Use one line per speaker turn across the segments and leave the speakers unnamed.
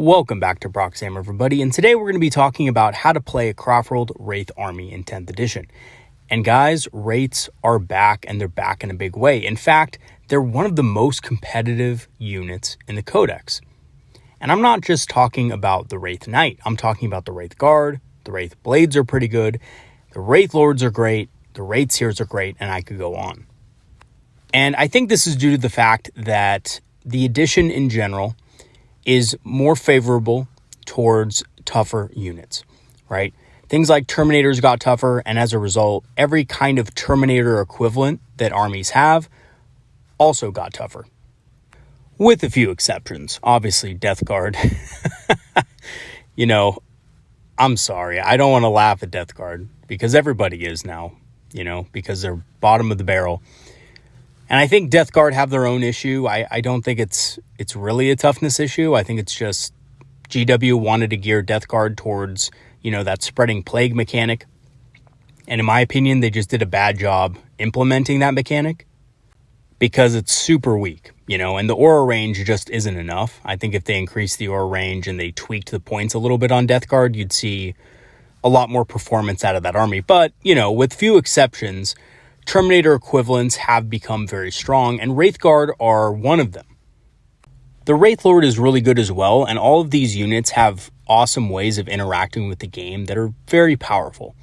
Welcome back to Proxy, everybody, and today we're going to be talking about how to play a Craftworld Wraith army in 10th edition. And guys, Wraiths are back, and they're back in a big way. In fact, they're one of the most competitive units in the Codex. And I'm not just talking about the Wraith Knight, I'm talking about the Wraith Guard, the Wraith Blades are pretty good, the Wraith Lords are great, the Wraith Seers are great, and I could go on. And I think this is due to the fact that the edition in general is more favorable towards tougher units, right? Things like Terminators got tougher, and as a result, every kind of Terminator equivalent that armies have also got tougher. With a few exceptions. Obviously, Death Guard. I'm sorry. I don't want to laugh at Death Guard, because everybody is now, because they're bottom of the barrel. And I think Death Guard have their own issue. I don't think it's really a toughness issue. I think it's just GW wanted to gear Death Guard towards, that spreading plague mechanic. And in my opinion, they just did a bad job implementing that mechanic because it's super weak, and the aura range just isn't enough. I think if they increased the aura range and they tweaked the points a little bit on Death Guard, you'd see a lot more performance out of that army. But, with few exceptions, Terminator equivalents have become very strong, and Wraith Guard are one of them. The Wraith Lord is really good as well, and all of these units have awesome ways of interacting with the game that are very powerful.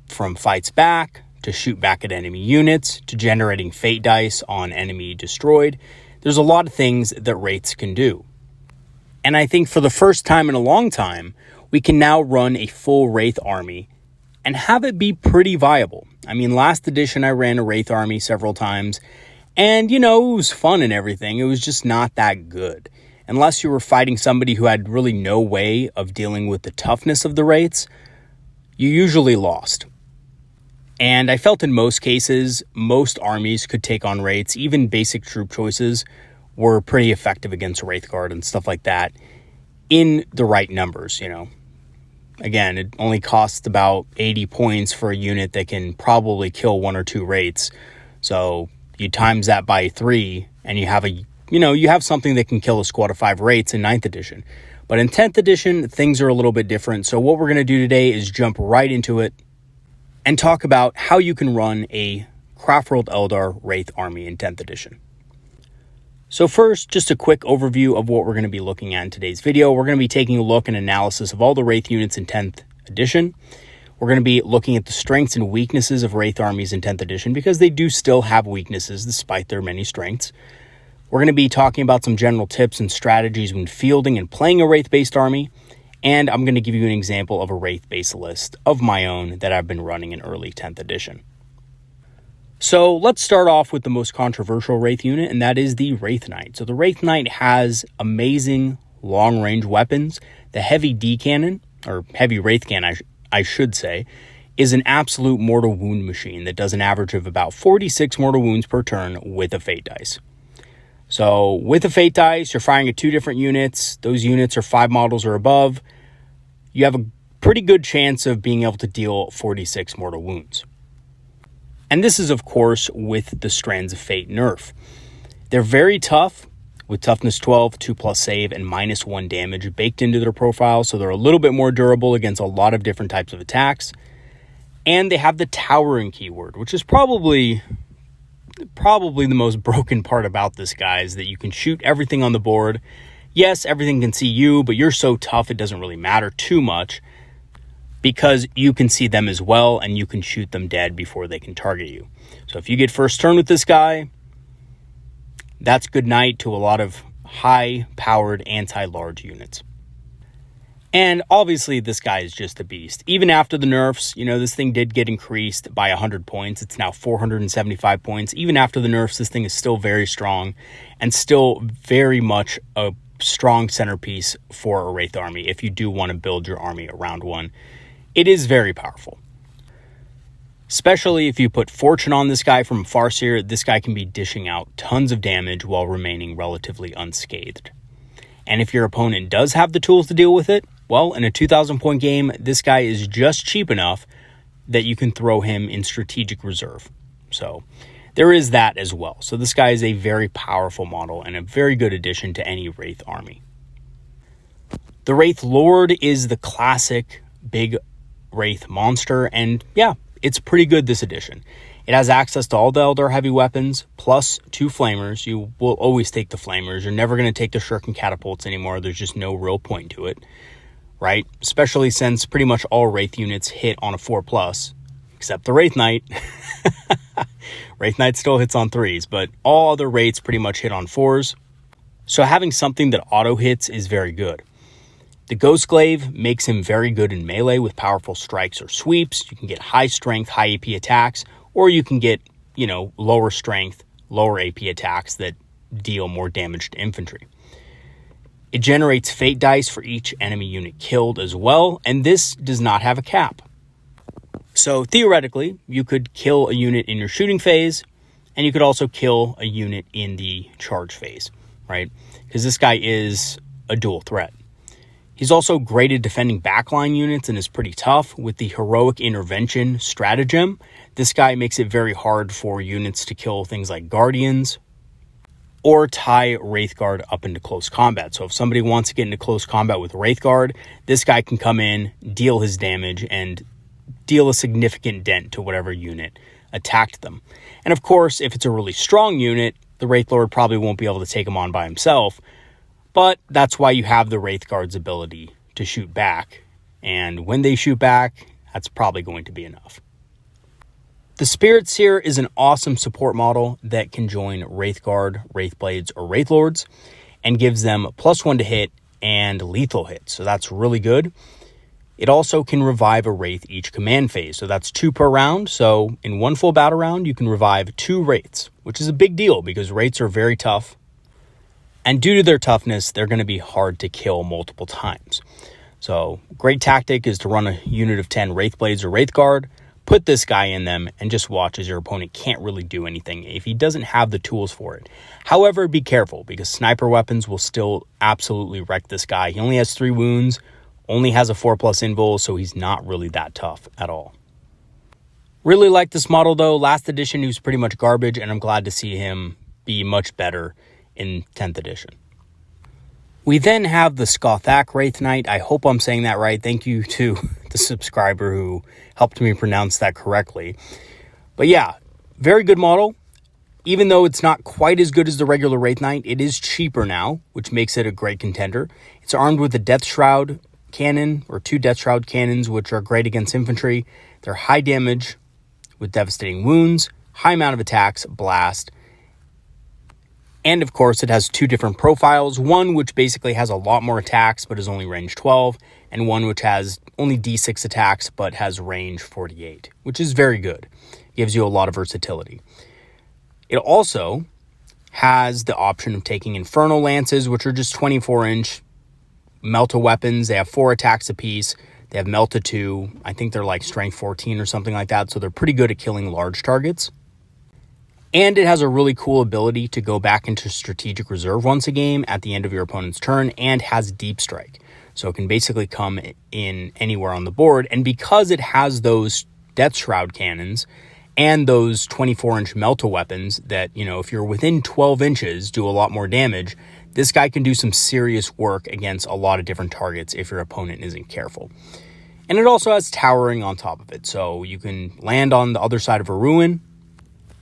From fights back, to shoot back at enemy units, to generating fate dice on enemy destroyed. There's a lot of things that Wraiths can do. And I think for the first time in a long time, we can now run a full Wraith army and have it be pretty viable. I mean, last edition I ran a Wraith army several times, and it was fun and everything. It was just not that good. Unless you were fighting somebody who had really no way of dealing with the toughness of the Wraiths, you usually lost. And I felt in most cases, most armies could take on Wraiths. Even basic troop choices were pretty effective against Wraith Guard and stuff like that in the right numbers, Again, it only costs about 80 points for a unit that can probably kill 1 or 2 Wraiths. So you times that by 3 and you have you have something that can kill a squad of 5 Wraiths in 9th edition. But in 10th edition, things are a little bit different. So what we're going to do today is jump right into it and talk about how you can run a Craftworld Eldar Wraith army in 10th edition. So first, just a quick overview of what we're going to be looking at in today's video. We're going to be taking a look and analysis of all the Wraith units in 10th edition. We're going to be looking at the strengths and weaknesses of Wraith armies in 10th edition because they do still have weaknesses despite their many strengths. We're going to be talking about some general tips and strategies when fielding and playing a Wraith-based army. And I'm going to give you an example of a Wraith-based list of my own that I've been running in early 10th edition. So let's start off with the most controversial Wraith unit, and that is the Wraith Knight. So the Wraith Knight has amazing long-range weapons. The heavy D cannon, or heavy Wraith cannon, I should say, is an absolute mortal wound machine that does an average of about 46 mortal wounds per turn with a fate dice. So with a fate dice, you're firing at 2 different units. Those units are 5 models or above. You have a pretty good chance of being able to deal 46 mortal wounds. And this is, of course, with the Strands of Fate nerf. They're very tough, with toughness 12, 2+ save, and -1 damage baked into their profile, so they're a little bit more durable against a lot of different types of attacks. And they have the towering keyword, which is probably the most broken part about this guy, is that you can shoot everything on the board. Yes, everything can see you, but you're so tough it doesn't really matter too much, because you can see them as well, and you can shoot them dead before they can target you. So if you get first turn with this guy, that's good night to a lot of high-powered anti-large units. And obviously, this guy is just a beast. Even after the nerfs, this thing did get increased by 100 points. It's now 475 points. Even after the nerfs, this thing is still very strong and still very much a strong centerpiece for a Wraith army if you do want to build your army around one. It is very powerful. Especially if you put Fortune on this guy from Farseer, this guy can be dishing out tons of damage while remaining relatively unscathed. And if your opponent does have the tools to deal with it, well, in a 2,000 point game, this guy is just cheap enough that you can throw him in strategic reserve. So there is that as well. So this guy is a very powerful model and a very good addition to any Wraith army. The Wraith Lord is the classic big Wraith monster, and yeah, it's pretty good this edition. It has access to all the Eldar heavy weapons, plus 2 flamers. You will always take the flamers. You're never going to take the shuriken catapults anymore. There's just no real point to it, right? Especially since pretty much all Wraith units hit on a 4+, except the Wraith Knight. Wraith Knight still hits on 3s, but all other Wraiths pretty much hit on 4s. So having something that auto hits is very good. The Ghost Glaive makes him very good in melee with powerful strikes or sweeps. You can get high strength, high AP attacks, or you can get, lower strength, lower AP attacks that deal more damage to infantry. It generates fate dice for each enemy unit killed as well, and this does not have a cap. So theoretically, you could kill a unit in your shooting phase, and you could also kill a unit in the charge phase, right? Because this guy is a dual threat. He's also great at defending backline units and is pretty tough. With the Heroic Intervention stratagem, this guy makes it very hard for units to kill things like Guardians or tie Wraithguard up into close combat. So if somebody wants to get into close combat with Wraithguard, this guy can come in, deal his damage, and deal a significant dent to whatever unit attacked them. And of course, if it's a really strong unit, the Wraith Lord probably won't be able to take him on by himself. But that's why you have the Wraithguard's ability to shoot back. And when they shoot back, that's probably going to be enough. The Spirit Seer is an awesome support model that can join Wraithguard, Wraithblades, or Wraithlords and gives them +1 to hit and lethal hit. So that's really good. It also can revive a Wraith each command phase. So that's 2 per round. So in 1 full battle round, you can revive 2 Wraiths, which is a big deal because Wraiths are very tough. And due to their toughness, they're going to be hard to kill multiple times. So great tactic is to run a unit of 10 Wraithblades or Wraithguard, put this guy in them, and just watch as your opponent can't really do anything if he doesn't have the tools for it. However, be careful because sniper weapons will still absolutely wreck this guy. He only has 3 wounds, only has a 4+ invul, so he's not really that tough at all. Really like this model though. Last edition he was pretty much garbage, and I'm glad to see him be much better in 10th edition. We then have the Skothak Wraith Knight. I hope I'm saying that right. Thank you to the subscriber who helped me pronounce that correctly. But yeah, very good model. Even though it's not quite as good as the regular Wraith Knight, it is cheaper now, which makes it a great contender. It's armed with a Death Shroud cannon, or 2 Death Shroud cannons, which are great against infantry. They're high damage with devastating wounds, high amount of attacks, blast. And of course, it has 2 different profiles. One which basically has a lot more attacks, but is only range 12. And one which has only D6 attacks, but has range 48, which is very good. Gives you a lot of versatility. It also has the option of taking Infernal Lances, which are just 24-inch Melta weapons. They have 4 attacks apiece. They have Melta 2. I think they're like Strength 14 or something like that. So they're pretty good at killing large targets. And it has a really cool ability to go back into Strategic Reserve once a game at the end of your opponent's turn, and has Deep Strike. So it can basically come in anywhere on the board. And because it has those Death Shroud cannons and those 24-inch Melta weapons that, if you're within 12 inches, do a lot more damage, this guy can do some serious work against a lot of different targets if your opponent isn't careful. And it also has towering on top of it. So you can land on the other side of a ruin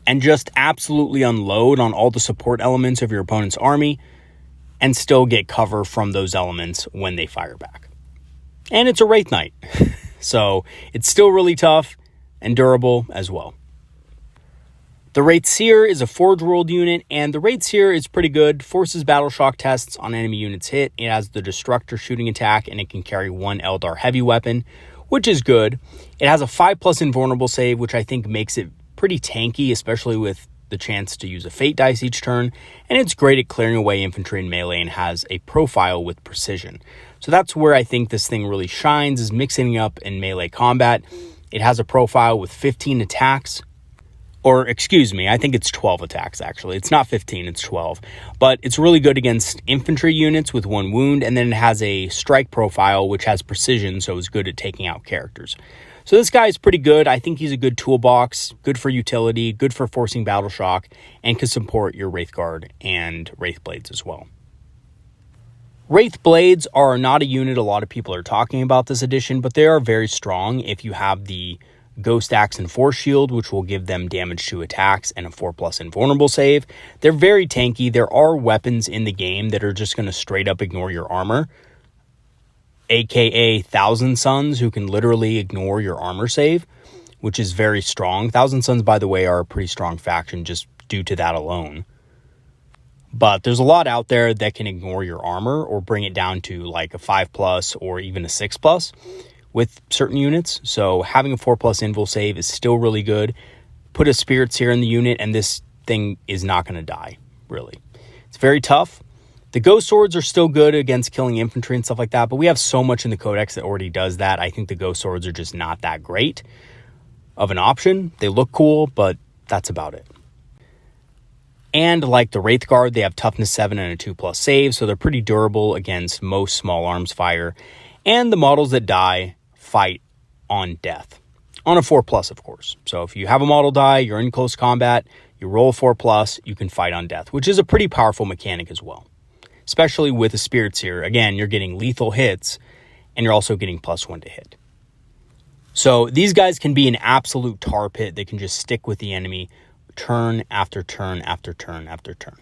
and just absolutely unload on all the support elements of your opponent's army and still get cover from those elements when they fire back. And it's a Wraith Knight, so it's still really tough and durable as well. The Wraith Seer is a Forge World unit, and the Wraith Seer is pretty good. Forces battle shock tests on enemy units hit. It has the Destructor shooting attack, and it can carry 1 Eldar heavy weapon, which is good. It has a 5+ invulnerable save, which I think makes it pretty tanky, especially with the chance to use a fate dice each turn, and it's great at clearing away infantry and melee and has a profile with precision. So that's where I think this thing really shines, is mixing up in melee combat. It has a profile with 15 attacks, or excuse me, I think it's 12 attacks actually. It's not 15, it's 12. But it's really good against infantry units with 1 wound, and then it has a strike profile which has precision, so it's good at taking out characters. So this guy is pretty good. I think he's a good toolbox, good for utility, good for forcing battle shock, and can support your Wraithguard and Wraithblades as well. Wraith Blades are not a unit a lot of people are talking about this edition, but they are very strong if you have the Ghost Axe and Force Shield, which will give them damage to attacks and a 4+ invulnerable save. They're very tanky. There are weapons in the game that are just going to straight up ignore your armor, aka Thousand Suns, who can literally ignore your armor save, which is very strong. Thousand Suns, by the way, are a pretty strong faction just due to that alone. But there's a lot out there that can ignore your armor or bring it down to like a 5+ or even a 6+ with certain units. So having a 4+ invul save is still really good. Put a Spirit Seer in the unit and this thing is not going to die, really. It's very tough. The Ghost Swords are still good against killing infantry and stuff like that, but we have so much in the Codex that already does that. I think the Ghost Swords are just not that great of an option. They look cool, but that's about it. And like the Wraith Guard, they have toughness 7 and a 2+ save, so they're pretty durable against most small arms fire. And the models that die fight on death. On a 4+, of course. So if you have a model die, you're in close combat, you roll a 4+, you can fight on death, which is a pretty powerful mechanic as well. Especially with a Spirit Seer. Again, you're getting lethal hits, and you're also getting +1 to hit. So these guys can be an absolute tar pit. They can just stick with the enemy turn after turn after turn after turn.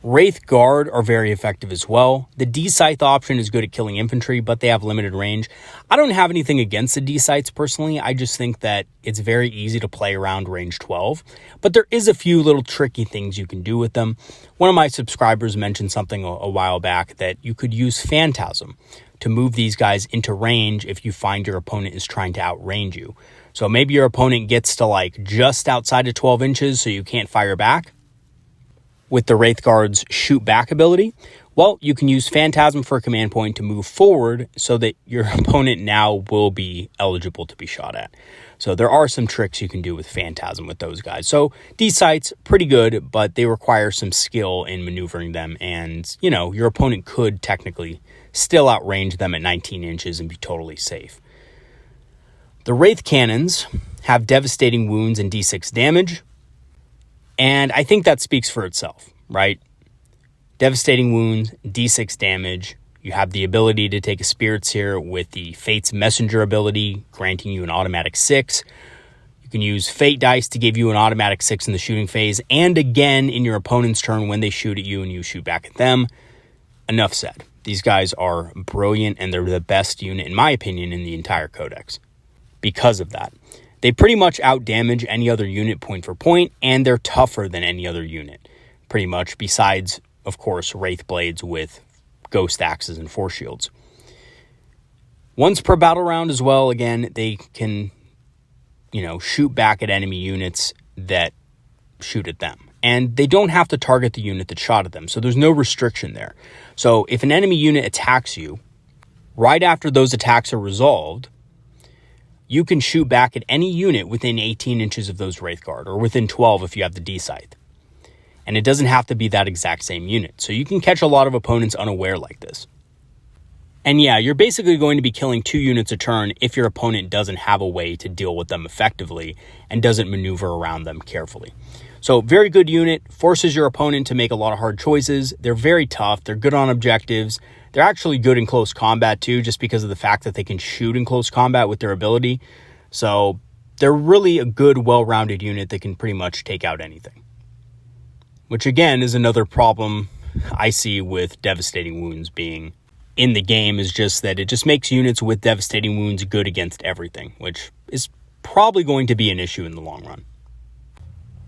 Wraith Guard are very effective as well. The D-Scythe option is good at killing infantry, but they have limited range. I don't have anything against the D-Scythes personally. I just think that it's very easy to play around range 12. But there is a few little tricky things you can do with them. One of my subscribers mentioned something a while back that you could use Phantasm to move these guys into range if you find your opponent is trying to outrange you. So maybe your opponent gets to like just outside of 12 inches so you can't fire back with the Wraith Guard's shoot back ability. Well, you can use Phantasm for a command point to move forward so that your opponent now will be eligible to be shot at. So there are some tricks you can do with Phantasm with those guys. So D-Scythes, pretty good, but they require some skill in maneuvering them. And, you know, your opponent could technically still outrange them at 19 inches and be totally safe. The Wraith Cannons have devastating wounds and D6 damage. And I think that speaks for itself, right? Devastating wounds, D6 damage. You have the ability to take a Spirit Seer with the Fate's Messenger ability, granting you an automatic 6. You can use Fate dice to give you an automatic 6 in the shooting phase, and again in your opponent's turn when they shoot at you and you shoot back at them. Enough said. These guys are brilliant, and they're the best unit, in my opinion, in the entire Codex. Because of that. They pretty much outdamage any other unit point for point, and they're tougher than any other unit, pretty much, besides, of course, Wraith Blades with Ghost Axes and Force Shields. Once per battle round as well, again, they can, you know, shoot back at enemy units that shoot at them. And they don't have to target the unit that shot at them, so there's no restriction there. So if an enemy unit attacks you, right after those attacks are resolved, you can shoot back at any unit within 18 inches of those Wraith Guard, or within 12 if you have the D-Scythe. And it doesn't have to be that exact same unit. So you can catch a lot of opponents unaware like this. And yeah, you're basically going to be killing 2 units a turn if your opponent doesn't have a way to deal with them effectively and doesn't maneuver around them carefully. So very good unit, forces your opponent to make a lot of hard choices. They're very tough. They're good on objectives. They're actually good in close combat too, just because of the fact that they can shoot in close combat with their ability. So they're really a good, well-rounded unit that can pretty much take out anything. Which again is another problem I see with devastating wounds being in the game, is just that it just makes units with devastating wounds good against everything, which is probably going to be an issue in the long run.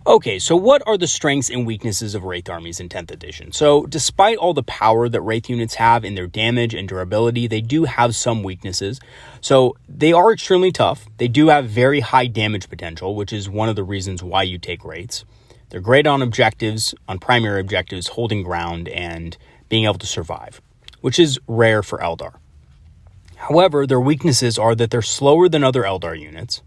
Okay, so what are the strengths and weaknesses of Wraith armies in 10th edition? So despite all the power that Wraith units have in their damage and durability, they do have some weaknesses. So they are extremely tough. They do have very high damage potential, which is one of the reasons why you take Wraiths. They're great on objectives, on primary objectives, holding ground and being able to survive, which is rare for Eldar. However, their weaknesses are that they're slower than other Eldar units.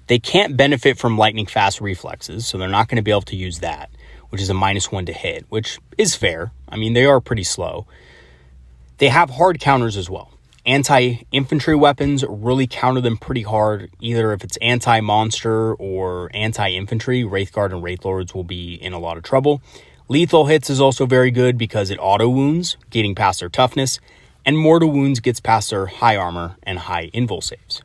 They can't benefit from lightning fast reflexes, so they're not going to be able to use that, which is a -1 to hit, which is fair. I mean, they are pretty slow. They have hard counters as well. Anti-infantry weapons really counter them pretty hard, either if it's anti-monster or anti-infantry. Wraith Guard and Wraith Lords will be in a lot of trouble. Lethal hits is also very good because it auto wounds, getting past their toughness, and mortal wounds gets past their high armor and high invul saves.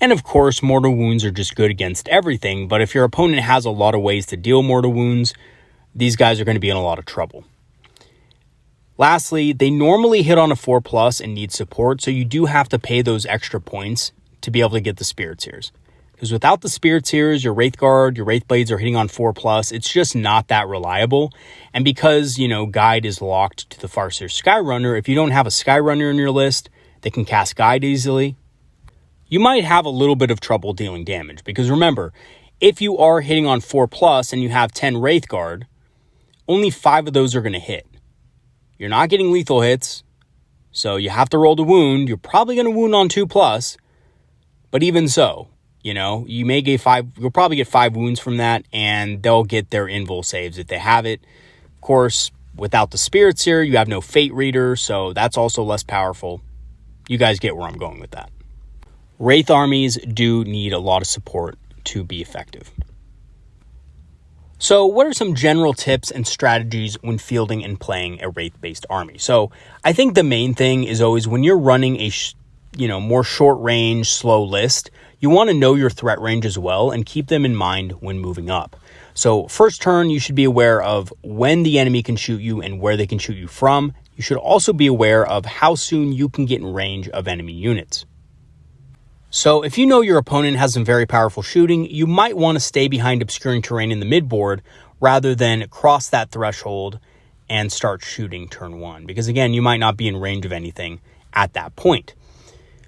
And of course, mortal wounds are just good against everything, but if your opponent has a lot of ways to deal mortal wounds, these guys are going to be in a lot of trouble. Lastly, they normally hit on a 4+ and need support, so you do have to pay those extra points to be able to get the Spirit Seers. Because without the Spirit Seers, your Wraith Guard, your Wraith Blades are hitting on 4+, it's just not that reliable. And because, Guide is locked to the Farseer Skyrunner, if you don't have a Skyrunner in your list that can cast Guide easily, you might have a little bit of trouble dealing damage. Because remember, if you are hitting on 4+ and you have 10 Wraith Guard, only 5 of those are going to hit. You're not getting lethal hits, so you have to roll to wound. You're probably going to wound on 2+, but even so, you may get 5. You'll probably get 5 wounds from that, and they'll get their invul saves if they have it. Of course, without the Spirit Seer, you have no Fate Reader, so that's also less powerful. You guys get where I'm going with that. Wraith armies do need a lot of support to be effective. So what are some general tips and strategies when fielding and playing a Wraith-based army? So I think the main thing is always when you're running a more short-range, slow list, you want to know your threat range as well and keep them in mind when moving up. So first turn, you should be aware of when the enemy can shoot you and where they can shoot you from. You should also be aware of how soon you can get in range of enemy units. So if you know your opponent has some very powerful shooting, you might want to stay behind obscuring terrain in the midboard rather than cross that threshold and start shooting turn 1. Because again, you might not be in range of anything at that point.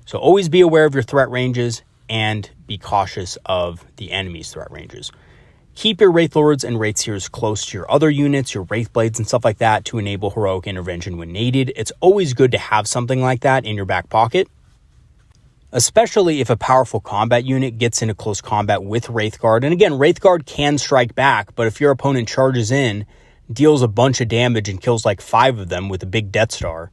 So always be aware of your threat ranges and be cautious of the enemy's threat ranges. Keep your Wraith Lords and Wraith Seers close to your other units, your Wraith Blades and stuff like that to enable heroic intervention when needed. It's always good to have something like that in your back pocket, especially if a powerful combat unit gets into close combat with Wraith Guard. And again, Wraith Guard can strike back, but if your opponent charges in, deals a bunch of damage and kills like 5 of them with a big Death Star,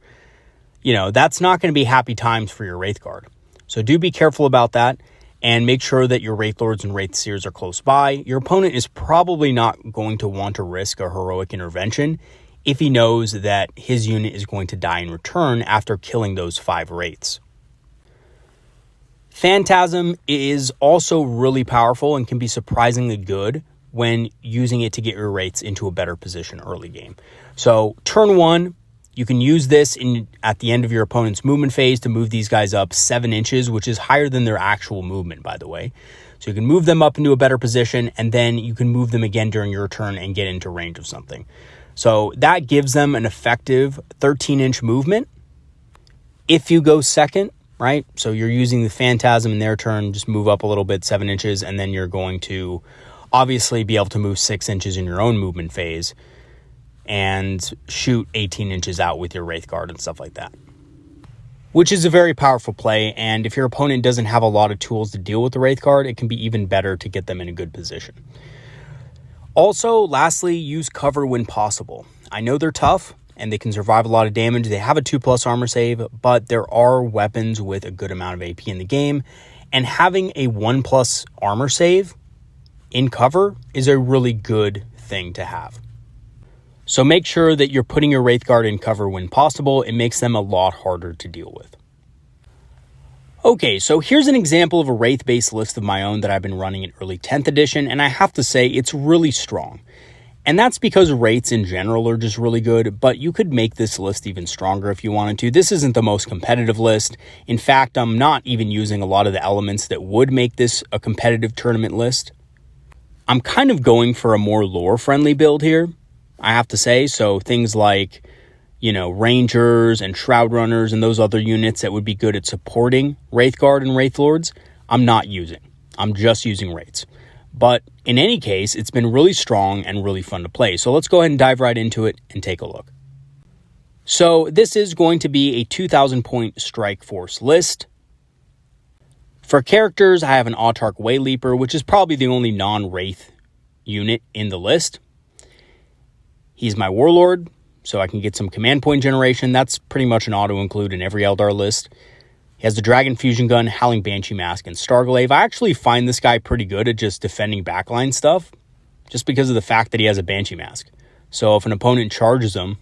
that's not going to be happy times for your Wraith Guard. So do be careful about that and make sure that your Wraith Lords and Wraith Seers are close by. Your opponent is probably not going to want to risk a heroic intervention if he knows that his unit is going to die in return after killing those 5 Wraiths. Phantasm is also really powerful and can be surprisingly good when using it to get your Wraiths into a better position early game. So turn 1, you can use this at the end of your opponent's movement phase to move these guys up 7 inches, which is higher than their actual movement, by the way. So you can move them up into a better position, and then you can move them again during your turn and get into range of something. So that gives them an effective 13-inch movement. If you go second, right? So you're using the Phantasm in their turn, just move up a little bit, 7 inches, and then you're going to obviously be able to move 6 inches in your own movement phase and shoot 18 inches out with your Wraith Guard and stuff like that, which is a very powerful play. And if your opponent doesn't have a lot of tools to deal with the Wraith Guard, it can be even better to get them in a good position. Also, lastly, use cover when possible. I know they're tough and they can survive a lot of damage. They have a 2+ armor save, but there are weapons with a good amount of AP in the game, and having a 1+ armor save in cover is a really good thing to have. So make sure that you're putting your Wraith Guard in cover when possible. It makes them a lot harder to deal with. Okay, so here's an example of a Wraith-based list of my own that I've been running in early 10th edition, and I have to say it's really strong. And that's because Wraiths in general are just really good, but you could make this list even stronger if you wanted to. This isn't the most competitive list. In fact, I'm not even using a lot of the elements that would make this a competitive tournament list. I'm kind of going for a more lore-friendly build here, I have to say. So things like, Rangers and Shroud Runners and those other units that would be good at supporting Wraith Guard and Wraith Lords, I'm not using. I'm just using Wraiths. But in any case, it's been really strong and really fun to play. So let's go ahead and dive right into it and take a look. So this is going to be a 2,000 point strike force list. For characters, I have an Autarch Wayleaper, which is probably the only non-Wraith unit in the list. He's my Warlord, so I can get some command point generation. That's pretty much an auto-include in every Eldar list. He has the Dragon Fusion Gun, Howling Banshee Mask, and Starglaive. I actually find this guy pretty good at just defending backline stuff, just because of the fact that he has a Banshee Mask. So if an opponent charges him,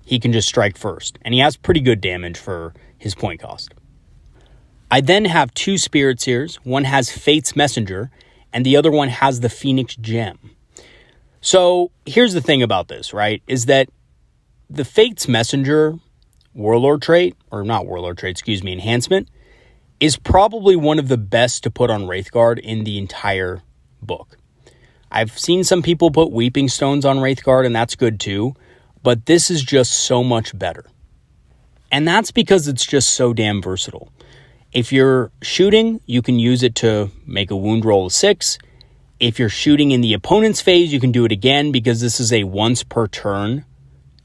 he can just strike first. And he has pretty good damage for his point cost. I then have 2 Spirit Seers. One has Fate's Messenger, and the other one has the Phoenix Gem. So here's the thing about this, right? Is that the Fate's Messenger Warlord trait, or not Warlord trait, enhancement, is probably one of the best to put on Wraithguard in the entire book. I've seen some people put Weeping Stones on Wraithguard, and that's good too, but this is just so much better. And that's because it's just so damn versatile. If you're shooting, you can use it to make a wound roll of 6. If you're shooting in the opponent's phase, you can do it again because this is a once per turn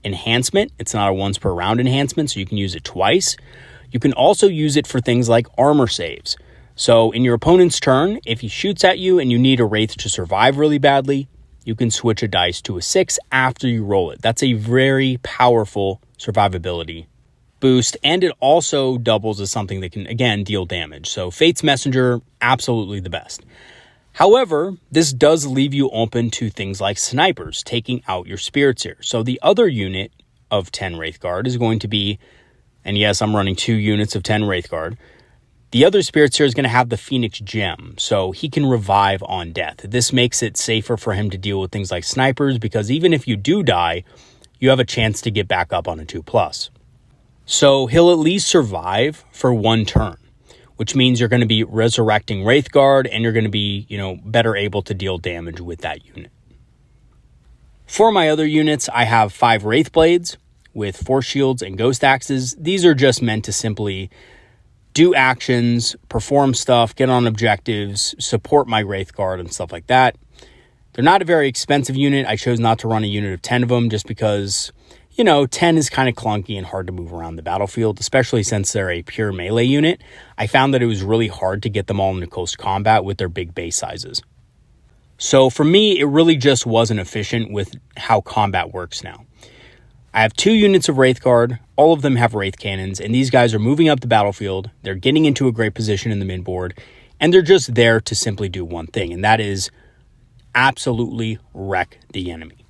enhancement. It's not a once per round enhancement, so you can use it twice. You can also use it for things like armor saves. So in your opponent's turn, if he shoots at you and you need a Wraith to survive really badly, you can switch a dice to a 6 after you roll it. That's a very powerful survivability boost, and it also doubles as something that can, again, deal damage. So Fate's Messenger, absolutely the best. However, this does leave you open to things like snipers, taking out your Spirit Seer. So the other unit of 10 Wraithguard is going to be, and yes, I'm running 2 units of 10 Wraithguard. The other Spirit Seer is going to have the Phoenix Gem, so he can revive on death. This makes it safer for him to deal with things like snipers, because even if you do die, you have a chance to get back up on a 2+. So he'll at least survive for 1 turn, which means you're going to be resurrecting Wraithguard, and you're going to be, better able to deal damage with that unit. For my other units, I have 5 Wraithblades with Force Shields and Ghost Axes. These are just meant to simply do actions, perform stuff, get on objectives, support my Wraithguard and stuff like that. They're not a very expensive unit. I chose not to run a unit of 10 of them just because, 10 is kind of clunky and hard to move around the battlefield, especially since they're a pure melee unit. I found that it was really hard to get them all into close combat with their big base sizes. So for me, it really just wasn't efficient with how combat works now. I have 2 units of Wraithguard. All of them have Wraith Cannons, and these guys are moving up the battlefield. They're getting into a great position in the midboard, and they're just there to simply do one thing, and that is absolutely wreck the enemy.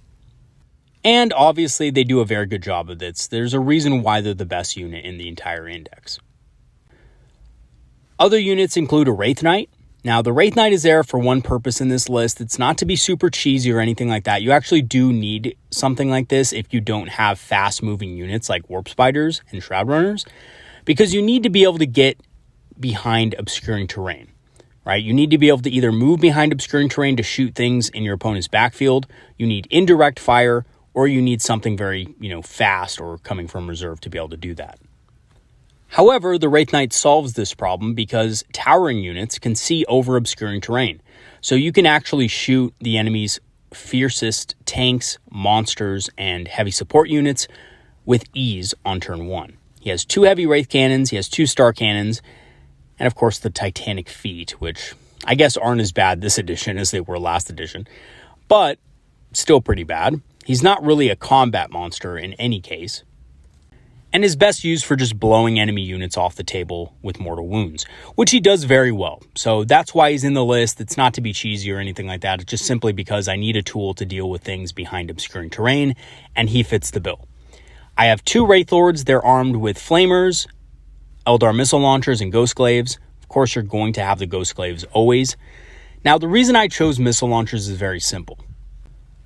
And obviously, they do a very good job of this. There's a reason why they're the best unit in the entire index. Other units include a Wraith Knight. Now, the Wraith Knight is there for one purpose in this list. It's not to be super cheesy or anything like that. You actually do need something like this if you don't have fast-moving units like Warp Spiders and Shroud Runners, because you need to be able to get behind obscuring terrain, right? You need to be able to either move behind obscuring terrain to shoot things in your opponent's backfield, you need indirect fire, or you need something very, fast or coming from reserve to be able to do that. However, the Wraith Knight solves this problem because towering units can see over obscuring terrain. So you can actually shoot the enemy's fiercest tanks, monsters, and heavy support units with ease on turn 1. He has 2 heavy Wraith Cannons, he has 2 Star Cannons, and of course the Titanic Feet, which I guess aren't as bad this edition as they were last edition, but still pretty bad. He's not really a combat monster in any case, and is best used for just blowing enemy units off the table with mortal wounds, which he does very well. So that's why he's in the list. It's not to be cheesy or anything like that. It's just simply because I need a tool to deal with things behind obscuring terrain, and he fits the bill. I have 2 Wraith Lords. They're armed with Flamers, Eldar Missile Launchers, and Ghost Glaives. Of course, you're going to have the Ghost Glaives always. Now, the reason I chose Missile Launchers is very simple.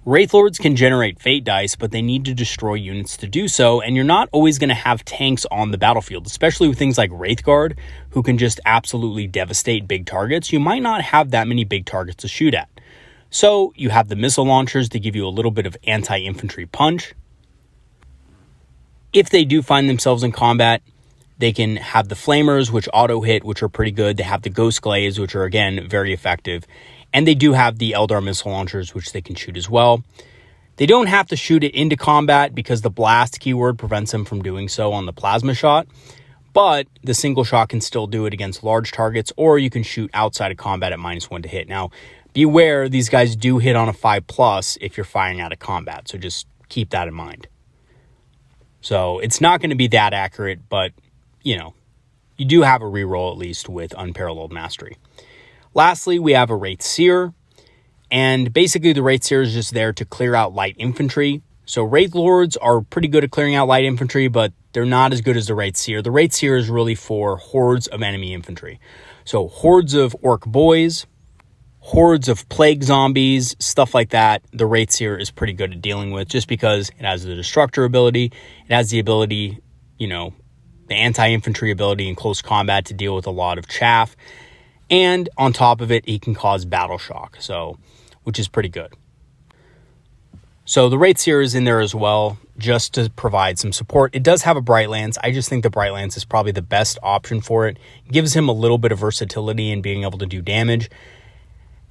Wraith Lords can generate Fate dice, but they need to destroy units to do so, and you're not always going to have tanks on the battlefield, especially with things like Wraithguard, who can just absolutely devastate big targets. You might not have that many big targets to shoot at. So you have the Missile Launchers to give you a little bit of anti-infantry punch. If they do find themselves in combat, they can have the Flamers, which auto-hit, which are pretty good. They have the Ghost Glaives, which are, again, very effective. And they do have the Eldar Missile Launchers, which they can shoot as well. They don't have to shoot it into combat because the blast keyword prevents them from doing so on the plasma shot. But the single shot can still do it against large targets, or you can shoot outside of combat at -1 to hit. Now, beware, these guys do hit on a 5+ if you're firing out of combat. So just keep that in mind. So it's not going to be that accurate, but, you do have a reroll at least with Unparalleled Mastery. Lastly, we have a Wraith Seer, and basically the Wraith Seer is just there to clear out light infantry. So Wraith Lords are pretty good at clearing out light infantry, but they're not as good as the Wraith Seer. The Wraith Seer is really for hordes of enemy infantry. So hordes of orc boys, hordes of plague zombies, stuff like that, the Wraith Seer is pretty good at dealing with, just because it has the Destructor ability, it has the ability, you know, the anti-infantry ability in close combat to deal with a lot of chaff, and on top of it, he can cause battle shock, so, which is pretty good. So the Wraith Seer is in there as well, just to provide some support. It does have a Bright Lance. I just think the Bright Lance is probably the best option for it. It gives him a little bit of versatility in being able to do damage,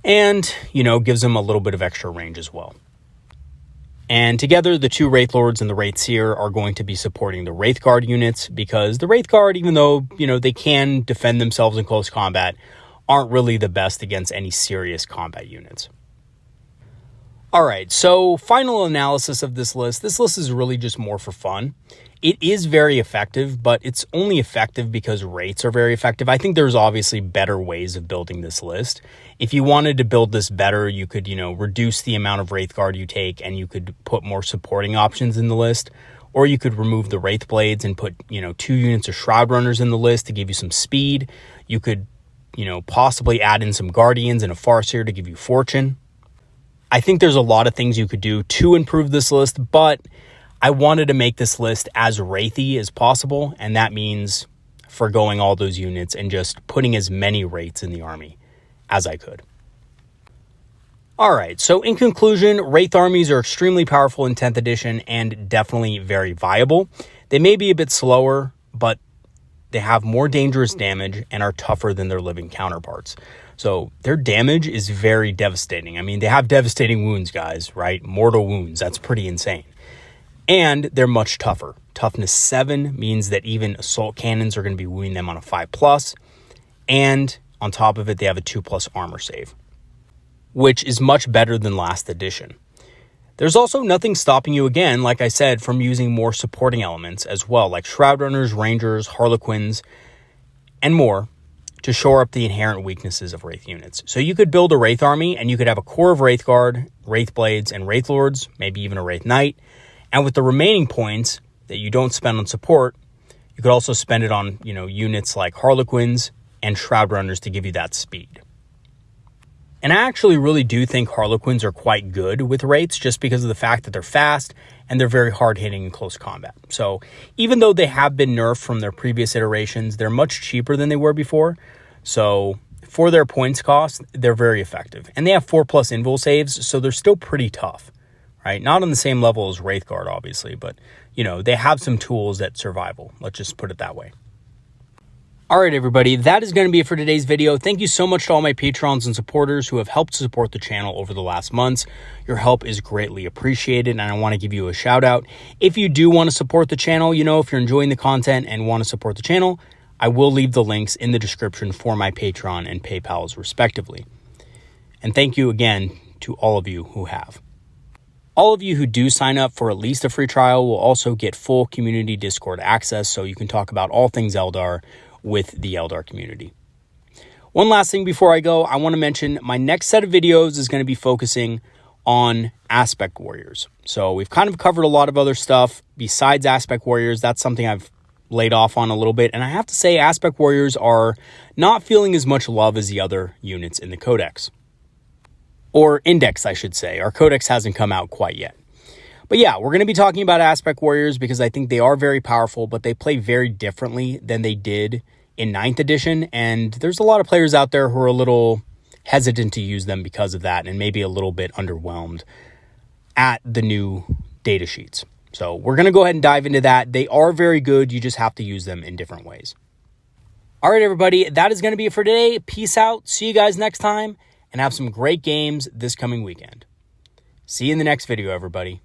and, you know, gives him a little bit of extra range as well. And together, the two Wraith Lords and the Wraith Seer are going to be supporting the Wraith Guard units, because the Wraith Guard, even though, you know, they can defend themselves in close combat, aren't really the best against any serious combat units. All right, so final analysis of this list. This list is really just more for fun. It is very effective, but it's only effective because Wraiths are very effective. I think there's obviously better ways of building this list. If you wanted to build this better, you could, you know, reduce the amount of Wraith Guard you take, and you could put more supporting options in the list. Or you could remove the Wraith Blades and put, you know, 2 units of Shroud Runners in the list to give you some speed. You could, you know, possibly add in some Guardians and a Farseer to give you fortune. I think there's a lot of things you could do to improve this list, but I wanted to make this list as Wraithy as possible, and that means forgoing all those units and just putting as many Wraiths in the army as I could. All right, so in conclusion, Wraith armies are extremely powerful in 10th edition and definitely very viable. They may be a bit slower, but they have more dangerous damage and are tougher than their living counterparts. So their damage is very devastating. I mean, they have devastating wounds, guys, right? Mortal wounds. That's pretty insane. And they're much tougher. Toughness 7 means that even assault cannons are going to be wounding them on a 5+. And on top of it, they have a 2+ armor save, which is much better than last edition. There's also nothing stopping you, again, like I said, from using more supporting elements as well, like Shroud Runners, Rangers, Harlequins, and more, to shore up the inherent weaknesses of Wraith units. So you could build a Wraith army, and you could have a core of Wraith Guard, Wraith Blades, and Wraith Lords, maybe even a Wraith Knight. And with the remaining points that you don't spend on support, you could also spend it on, you know, units like Harlequins and Shroud Runners to give you that speed. And I actually really do think Harlequins are quite good with Wraiths, just because of the fact that they're fast and they're very hard-hitting in close combat. So even though they have been nerfed from their previous iterations, they're much cheaper than they were before. So for their points cost, they're very effective. And they have 4+ invul saves, so they're still pretty tough, right? Not on the same level as Wraith Guard, obviously, but, you know, they have some tools at survival. Let's just put it that way. All right, everybody, that is going to be it for today's video. Thank you so much to all my patrons and supporters who have helped support the channel over the last months. Your help is greatly appreciated, and I want to give you a shout out. If you do want to support the channel, you know, if you're enjoying the content and want to support the channel, I will leave the links in the description for my Patreon and PayPals respectively. And thank you again to all of you who have. All of you who do sign up for at least a free trial will also get full community Discord access, so you can talk about all things Eldar with the Eldar community. One last thing before I go, I want to mention my next set of videos is going to be focusing on Aspect Warriors. So we've kind of covered a lot of other stuff besides Aspect Warriors. That's something I've laid off on a little bit. And I have to say, Aspect Warriors are not feeling as much love as the other units in the Codex. Or Index, I should say. Our Codex hasn't come out quite yet. But yeah, we're going to be talking about Aspect Warriors because I think they are very powerful, but they play very differently than they did in 9th edition. And there's a lot of players out there who are a little hesitant to use them because of that, and maybe a little bit underwhelmed at the new data sheets. So we're going to go ahead and dive into that. They are very good. You just have to use them in different ways. All right, everybody, that is going to be it for today. Peace out. See you guys next time, and have some great games this coming weekend. See you in the next video, everybody.